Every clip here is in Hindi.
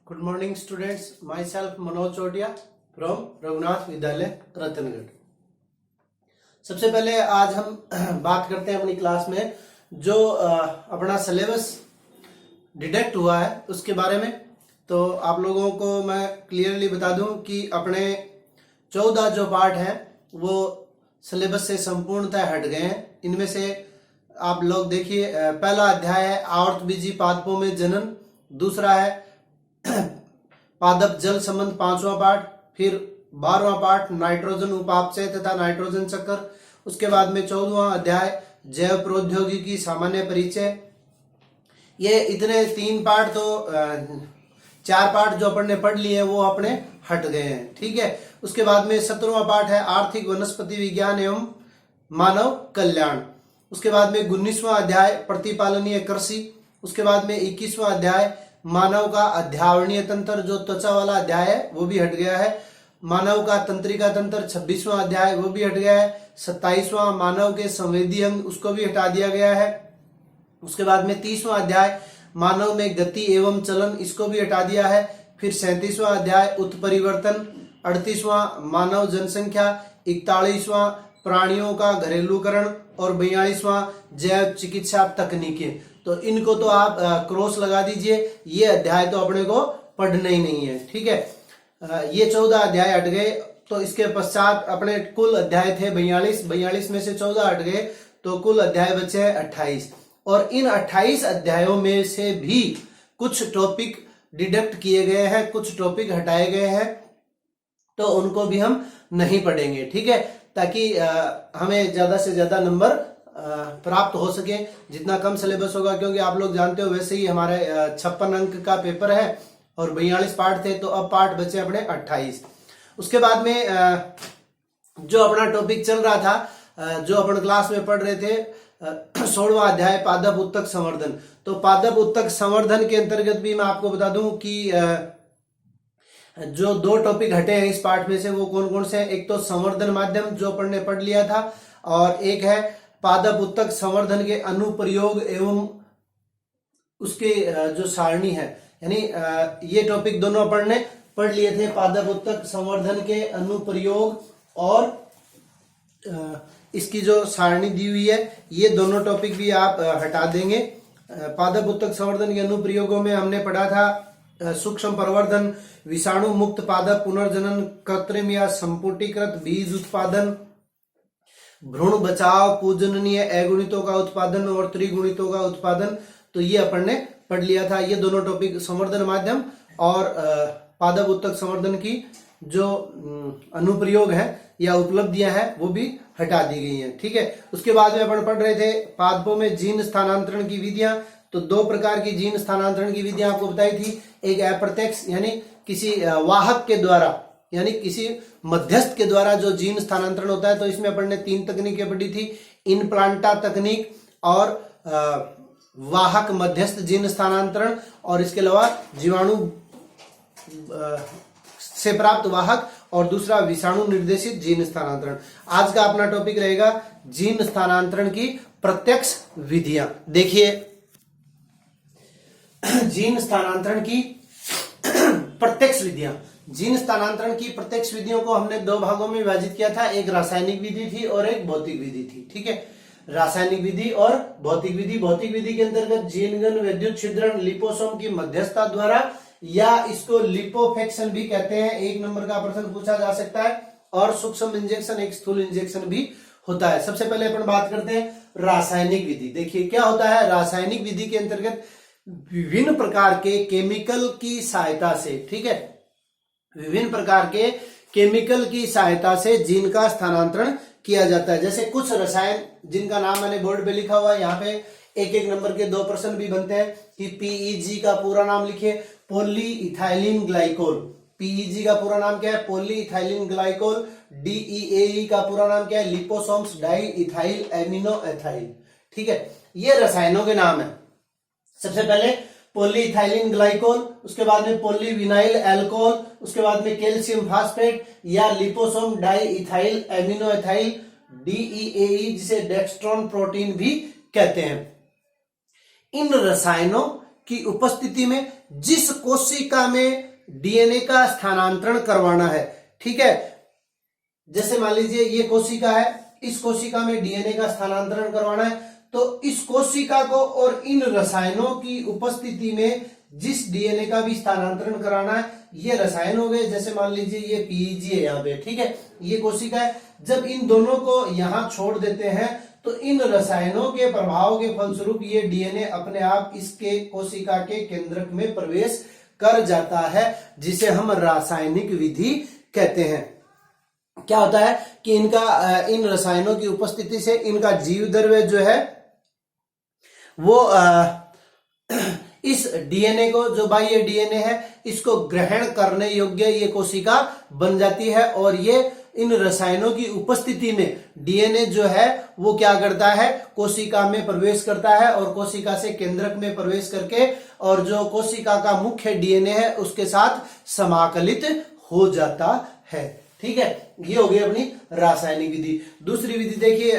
Good morning, students. Myself Manoj Chotia from Raghunath विद्यालय रतनगढ़। सबसे पहले आज हम बात करते हैं अपनी क्लास में जो अपना सिलेबस डिडक्ट हुआ है उसके बारे में। तो आप लोगों को मैं क्लियरली बता दूं कि अपने 14 जो पार्ट हैं वो सिलेबस से संपूर्णतः हट गए हैं। इनमें से आप लोग देखिए, पहला अध्याय है आवर्त बीजी पादपों में जनन, दूसरा है पादप जल संबंध 5वां पार्ट, फिर 12वां पार्ट नाइट्रोजन उपापचय तथा नाइट्रोजन चक्र, उसके बाद में 14वां अध्याय जैव प्रौद्योगिकी सामान्य परिचय। ये इतने 3 पार्ट, तो 4 पार्ट जो अपन ने पढ़ लिए वो अपने हट गए हैं, ठीक है। उसके बाद में 17वां पार्ट है आर्थिक वनस्पति विज्ञान एवं मानव कल्याण। उसके बाद में 19वां अध्याय प्रतिपालनीय कृषि। उसके बाद में 21वां अध्याय मानव का अध्यावरणीय तंत्र, जो त्वचा वाला अध्याय है वो भी हट गया है। मानव का तंत्रिका तंत्र 26वां अध्याय वो भी हट गया है। 27वां मानव के संवेदी अंग, उसको भी हटा दिया गया है। उसके बाद में 30वां अध्याय मानव में गति एवं चलन, इसको भी हटा दिया है। फिर 37वां अध्याय उत्परिवर्तन, 38वां मानव जनसंख्या, 41वां प्राणियों का घरेलूकरण और 42वां जैव चिकित्सा तकनीकें। तो इनको तो आप क्रॉस लगा दीजिए, ये अध्याय तो अपने को पढ़ना ही नहीं है, ठीक है। ये 14 अध्याय हट गए। तो इसके पश्चात अपने कुल अध्याय थे 42 में से 14 हट गए, तो कुल अध्याय बचे हैं 28। और इन 28 अध्यायों में से भी कुछ टॉपिक डिडक्ट किए गए हैं, कुछ टॉपिक हटाए गए हैं, तो उनको भी हम नहीं पढ़ेंगे, ठीक है, ताकि हमें ज्यादा से ज्यादा नंबर प्राप्त हो सके। जितना कम सिलेबस होगा, क्योंकि आप लोग जानते हो वैसे ही हमारे 56 अंक का पेपर है और 42 पार्ट थे, तो अब पार्ट बचे अपने 28। उसके बाद में जो अपना टॉपिक चल रहा था, जो अपन क्लास में पढ़ रहे थे, 16वां अध्याय पादप उत्तक संवर्धन। तो पादप उत्तक संवर्धन के अंतर्गत भी मैं आपको बता दूं कि जो 2 टॉपिक हटे हैं इस पार्ट में से वो कौन कौन से हैं। एक तो संवर्धन माध्यम जो अपन ने पढ़ लिया था, और एक है पादप उत्तक संवर्धन के अनुप्रयोग एवं उसके जो सारणी है, यानी ये टॉपिक दोनों अपन ने पढ़ लिए थे। पादप उत्तक संवर्धन के अनुप्रयोग और इसकी जो सारणी दी हुई है, ये दोनों टॉपिक भी आप हटा देंगे। पादप उत्तक संवर्धन के अनुप्रयोगों में हमने पढ़ा था सूक्ष्म प्रवर्धन, विषाणु मुक्त पादप पुनर्जनन, कृत्रिम या संपुटीकृत बीज उत्पादन, भ्रूण बचाव, पूजनीय अगुणितों का उत्पादन और त्रिगुणितों का उत्पादन। तो ये अपन ने पढ़ लिया था। ये दोनों टॉपिक संवर्धन माध्यम और पादप उत्तक संवर्धन की जो अनुप्रयोग है या उपलब्धियां हैं वो भी हटा दी गई हैं, ठीक है। उसके बाद में अपन पढ़ रहे थे पादपों में जीन स्थानांतरण की विधियां। तो 2 प्रकार की जीन स्थानांतरण की विधियां आपको बताई थी। एक अप्रत्यक्ष, यानी किसी वाहक के द्वारा, यानी किसी मध्यस्थ के द्वारा जो जीन स्थानांतरण होता है। तो इसमें अपन ने 3 तकनीकें पढ़ी थी, इनप्लांटा तकनीक और वाहक मध्यस्थ जीन स्थानांतरण, और इसके अलावा जीवाणु से प्राप्त वाहक, और दूसरा विषाणु निर्देशित जीन स्थानांतरण। आज का अपना टॉपिक रहेगा जीन स्थानांतरण की प्रत्यक्ष विधियां। देखिए, जीन स्थानांतरण की प्रत्यक्ष विधियां। जीन स्थानांतरण की प्रत्यक्ष विधियों को हमने 2 भागों में विभाजित किया था। एक रासायनिक विधि थी और एक भौतिक विधि थी, ठीक है। रासायनिक विधि और भौतिक विधि। भौतिक विधि के अंतर्गत जीनगन विद्युत छिद्रण लिपोसोम की मध्यस्थता द्वारा, या इसको लिपोफेक्शन भी कहते हैं, 1 नंबर का प्रश्न पूछा जा सकता है, और सूक्ष्म इंजेक्शन, एक स्थूल इंजेक्शन भी होता है। सबसे पहले अपन बात करते हैं रासायनिक विधि। देखिए क्या होता है रासायनिक विधि के अंतर्गत, विभिन्न प्रकार के केमिकल की सहायता से, ठीक है, विभिन्न प्रकार के केमिकल की सहायता से जीन का स्थानांतरण किया जाता है। जैसे कुछ रसायन जिनका नाम मैंने बोर्ड पे लिखा हुआ है, यहाँ पे 1-1 नंबर के 2 प्रश्न भी बनते हैं कि पीईजी का पूरा नाम लिखिए, पॉली इथाइलिन ग्लाइकोल। पीईजी का पूरा नाम क्या है? Poly ethylene glycol. डीईएई का पूरा नाम क्या है? Liposomes di ethyl amino ethyl, ठीक है। ये रसायनों के नाम है। सबसे पहले पॉलीइथाइलिन ग्लाइकोल, उसके बाद में पॉलीविनाइल एल्कोहल, उसके बाद में कैल्शियम फास्फेट या liposome diethyl amino ethyl, DEAE, जिसे डेक्स्ट्रॉन प्रोटीन भी कहते हैं। इन रसायनों की उपस्थिति में जिस कोशिका में डीएनए का स्थानांतरण करवाना है। ठीक है, जैसे मान लीजिए ये कोशिका है, इस कोशिका में डीएनए का स्थानांतरण करवाना है, तो इस कोशिका को और इन रसायनों की उपस्थिति में जिस डीएनए का भी स्थानांतरण कराना है, ये रसायन हो गए। जैसे मान लीजिए ये पीईजी है यहाँ पे, ठीक है, ये कोशिका है। जब इन दोनों को यहाँ छोड़ देते हैं तो इन रसायनों के प्रभाव के फलस्वरूप ये डीएनए अपने आप इसके कोशिका के केंद्रक में प्रवेश कर जाता है, जिसे हम रासायनिक विधि कहते हैं। क्या होता है कि इन रसायनों की उपस्थिति से इनका जीव द्रव्य जो है वो इस डीएनए को, जो बाह्य डीएनए है, इसको ग्रहण करने योग्य ये कोशिका बन जाती है। और ये इन रसायनों की उपस्थिति में डीएनए जो है वो क्या करता है, कोशिका में प्रवेश करता है और कोशिका से केंद्रक में प्रवेश करके और जो कोशिका का मुख्य डीएनए है उसके साथ समाकलित हो जाता है। ठीक है, ये हो गई अपनी रासायनिक विधि। दूसरी विधि देखिए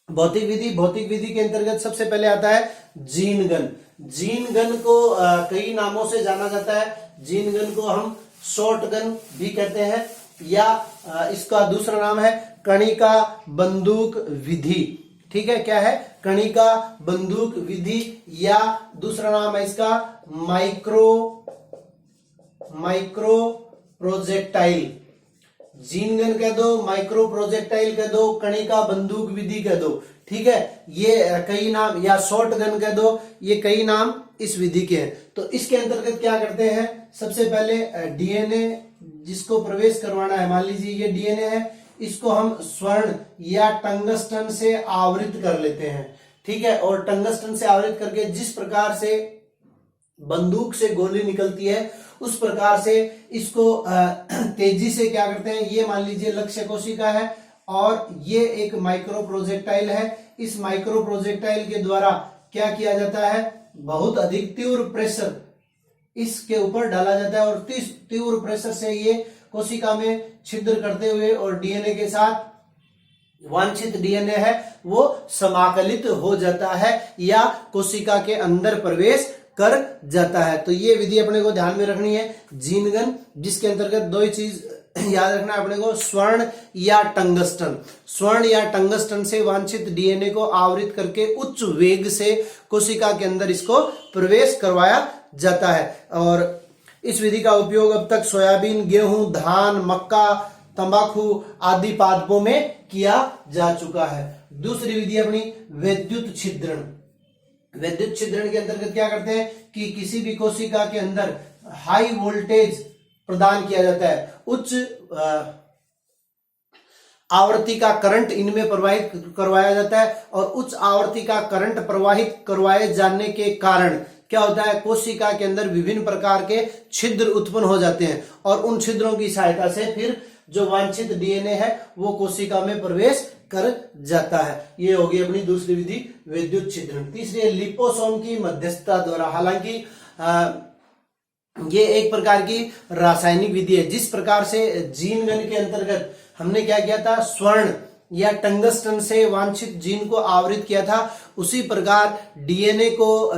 भौतिक विधि। भौतिक विधि के अंतर्गत सबसे पहले आता है जीनगन। जीनगन को कई नामों से जाना जाता है। जीनगन को हम शॉटगन भी कहते हैं, या इसका दूसरा नाम है कणिका बंदूक विधि। ठीक है, क्या है, कणिका बंदूक विधि, या दूसरा नाम है इसका माइक्रो प्रोजेक्टाइल। जीनगन कह दो, माइक्रो प्रोजेक्टाइल कह दो, कणिका बंदूक विधि कह दो। ठीक है, ये कई नाम, या शॉटगन कह दो, ये कई नाम इस विधि के हैं। तो इसके अंतर्गत क्या करते हैं, सबसे पहले डीएनए जिसको प्रवेश करवाना है, मान लीजिए ये डीएनए है, इसको हम स्वर्ण या टंगस्टन से आवृत कर लेते हैं। ठीक है, और टंगस्टन से आवृत करके जिस प्रकार से बंदूक से गोली निकलती है उस प्रकार से इसको तेजी से क्या करते हैं, ये मान लीजिए लक्ष्य कोशिका है और ये एक माइक्रो प्रोजेक्टाइल है। इस माइक्रो प्रोजेक्टाइल के द्वारा क्या किया जाता है, बहुत अधिक तीव्र प्रेशर इसके ऊपर डाला जाता है और तीव्र प्रेशर से ये कोशिका में छिद्र करते हुए और डीएनए के साथ वांछित डीएनए है वो समाकलित हो जाता है या कोशिका के अंदर प्रवेश कर जाता है। तो ये विधि अपने को ध्यान में रखनी है, जीनगन, जिसके अंतर्गत दो ही चीज याद रखना है अपने को, स्वर्ण या टंगस्टन। स्वर्ण या टंगस्टन से वांछित डीएनए को आवृत करके उच्च वेग से कोशिका के अंदर इसको प्रवेश करवाया जाता है। और इस विधि का उपयोग अब तक सोयाबीन, गेहूं, धान, मक्का, तंबाकू आदि पादपों में किया जा चुका है। दूसरी विधि अपनी विद्युत छिद्रण। विद्युत छिद्रण के अंतर्गत क्या करते हैं कि किसी भी कोशिका के अंदर हाई वोल्टेज प्रदान किया जाता है, उच्च आवृत्ति का करंट इनमें प्रवाहित करवाया जाता है और उच्च आवृत्ति का करंट प्रवाहित करवाए जाने के कारण क्या होता है, कोशिका के अंदर विभिन्न प्रकार के छिद्र उत्पन्न हो जाते हैं और उन छिद्रों की सहायता से फिर जो वांछित डीएनए है वो कोशिका में प्रवेश कर जाता है। ये होगी अपनी दूसरी विधि विद्युत छिद्रण। तीसरी है लिपोसोम की मध्यस्थता द्वारा। हालांकि ये एक प्रकार की रासायनिक विधि है। जिस प्रकार से जीनगन के अंतर्गत हमने क्या किया था, स्वर्ण या टंगस्टन से वांछित जीन को आवृत किया था, उसी प्रकार डीएनए को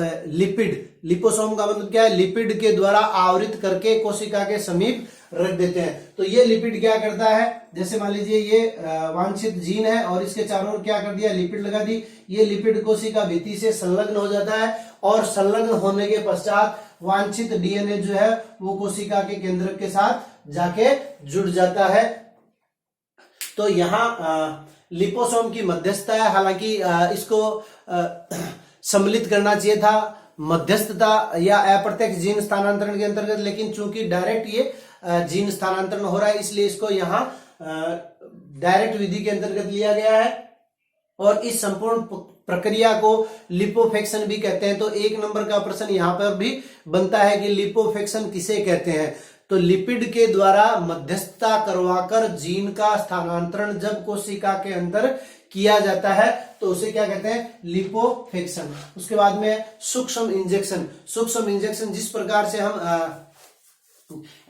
लिपोसोम का मतलब क्या है, लिपिड के द्वारा आवृत करके कोशिका के समीप रख देते हैं। तो ये लिपिड क्या करता है, जैसे मान लीजिए ये वांछित जीन है और इसके चारों ओर क्या कर दिया, लिपिड लगा दी। ये लिपिड कोशिका भित्ति से संलग्न हो जाता है और संलग्न होने के पश्चात वांछित डीएनए जो है वो कोशिका के केंद्रक के साथ जाके जुड़ जाता है। तो यहाँ लिपोसोम की मध्यस्थता है। हालांकि इसको सम्मिलित करना चाहिए था मध्यस्थता या अप्रत्यक्ष जीन स्थानांतरण के अंतर्गत, लेकिन चूंकि डायरेक्ट ये जीन स्थानांतरण हो रहा है इसलिए इसको यहाँ डायरेक्ट विधि के अंतर्गत लिया गया है। और इस संपूर्ण प्रक्रिया को लिपोफेक्शन भी कहते हैं। तो एक नंबर का प्रश्न यहाँ पर भी बनता है कि लिपोफेक्शन किसे कहते हैं। तो लिपिड के द्वारा मध्यस्थता करवाकर जीन का स्थानांतरण जब कोशिका के अंदर किया जाता है तो उसे क्या कहते हैं, लिपोफेक्शन। उसके बाद में सूक्ष्म इंजेक्शन। सूक्ष्म इंजेक्शन जिस प्रकार से हम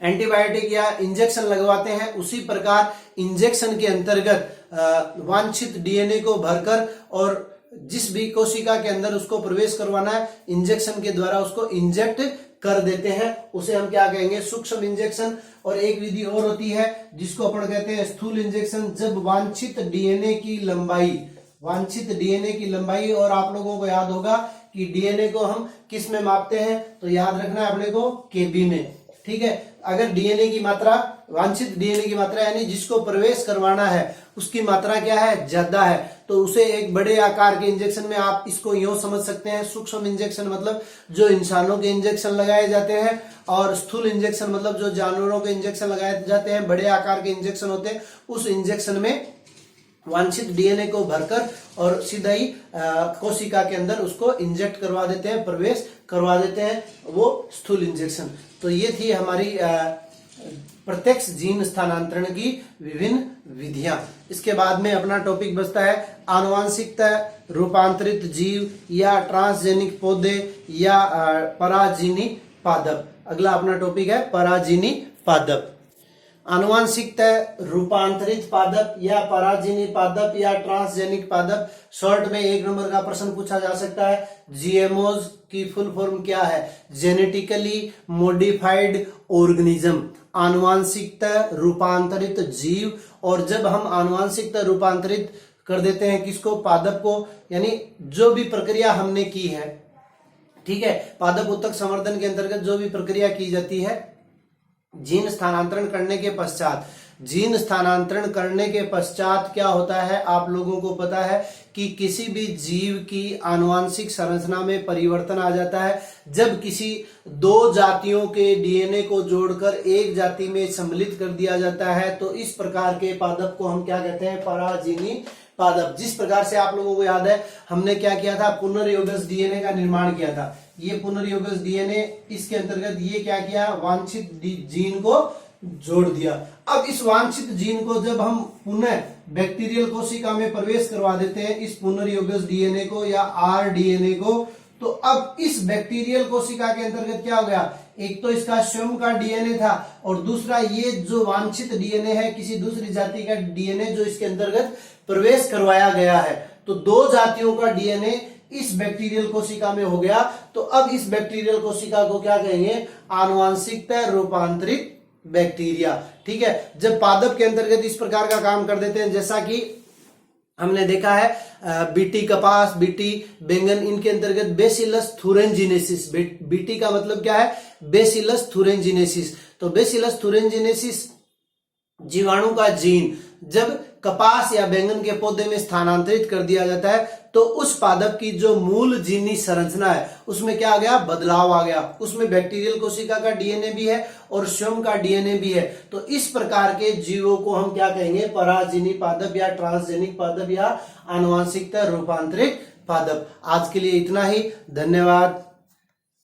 एंटीबायोटिक या इंजेक्शन लगवाते हैं उसी प्रकार इंजेक्शन के अंतर्गत वांछित डीएनए को भरकर और जिस भी कोशिका के अंदर उसको प्रवेश करवाना है इंजेक्शन के द्वारा उसको इंजेक्ट कर देते हैं उसे हम क्या कहेंगे, सूक्ष्म इंजेक्शन। और एक विधि और होती है जिसको अपन कहते हैं स्थूल इंजेक्शन, जब वांछित डीएनए की लंबाई, और आप लोगों को याद होगा कि डीएनए को हम किस में मापते हैं, तो याद रखना है अपने को केबी में, ठीक है। अगर डीएनए की मात्रा, वांछित डीएनए की मात्रा यानी जिसको प्रवेश करवाना है उसकी मात्रा क्या है, ज्यादा है, तो उसे एक बड़े आकार के इंजेक्शन में आप इसको यूं समझ सकते हैं, सूक्ष्म इंजेक्शन मतलब जो इंसानों के इंजेक्शन लगाए जाते हैं, और स्थूल इंजेक्शन मतलब जो जानवरों के इंजेक्शन लगाए जाते हैं, बड़े आकार के इंजेक्शन होते हैं। उस इंजेक्शन में वांछित डीएनए को भरकर और सीधा ही कोशिका के अंदर उसको इंजेक्ट करवा देते हैं, प्रवेश करवा देते हैं, वो स्थूल इंजेक्शन। तो ये थी हमारी प्रत्यक्ष जीन स्थानांतरण की विभिन्न विधियां। इसके बाद में अपना टॉपिक बचता है आनुवांशिकता रूपांतरित जीव या ट्रांसजेनिक पौधे या पराजीनी पादप। अगला अपना टॉपिक है पराजीनी पादप। आनुवांशिकता रूपांतरित पादप या पराजीनी पादप या ट्रांसजेनिक पादप, शॉर्ट में 1 नंबर का प्रश्न पूछा जा सकता है। जीएमओज की फुल फॉर्म क्या है, जेनेटिकली मॉडिफाइड ऑर्गेनिज्म, आनुवांशिकता रूपांतरित जीव। और जब हम आनुवांशिकता रूपांतरित कर देते हैं किसको, पादप को, यानी जो भी प्रक्रिया हमने की है, ठीक है, पादप उत्तक संवर्धन के अंतर्गत जो भी प्रक्रिया की जाती है, जीन स्थानांतरण करने के पश्चात क्या होता है, आप लोगों को पता है कि किसी भी जीव की आनुवांशिक संरचना में परिवर्तन आ जाता है। जब किसी 2 जातियों के डीएनए को जोड़कर एक जाति में सम्मिलित कर दिया जाता है, तो इस प्रकार के पादप को हम क्या कहते हैं, पराजीनी पादप। जिस प्रकार से आप लोगों को याद है हमने क्या किया था, पुनर्योगज डीएनए का निर्माण किया था। ये पुनर्योगज डीएनए, इसके अंतर्गत ये क्या किया, वांछित जीन को जोड़ दिया। अब इस वांछित जीन को जब हम पुनः बैक्टीरियल कोशिका में प्रवेश करवा देते हैं, इस पुनर्योगज डीएनए को या आरडीएनए को, तो अब इस बैक्टीरियल कोशिका के अंतर्गत क्या हो गया, एक तो इसका स्वयं का डीएनए था और दूसरा ये जो वांछित डीएनए है किसी दूसरी जाति का डीएनए जो इसके अंतर्गत प्रवेश करवाया गया है। तो 2 जातियों का डीएनए इस बैक्टीरियल कोशिका में हो गया। तो अब इस बैक्टीरियल कोशिका को क्या कहेंगे, आनुवांशिकता रूपांतरित बैक्टीरिया, ठीक है। जब पादप के अंतर्गत इस प्रकार का काम कर देते हैं, जैसा कि हमने देखा है बीटी कपास, बीटी बैंगन, इनके अंतर्गत बेसिलस थुरेंजिनेसिस, बीटी का मतलब क्या है, बेसिलस थुरेंजिनेसिस। तो बेसिलस थुरेंजिनेसिस जीवाणु का जीन जब कपास या बैंगन के पौधे में स्थानांतरित कर दिया जाता है, तो उस पादप की जो मूल जीनी संरचना है उसमें क्या आ गया, बदलाव आ गया। उसमें बैक्टीरियल कोशिका का डीएनए भी है और स्वयं का डीएनए भी है। तो इस प्रकार के जीवों को हम क्या कहेंगे, पराजीनी पादप या ट्रांसजेनिक पादप या आनुवांशिकता रूपांतरित पादप। आज के लिए इतना ही, धन्यवाद।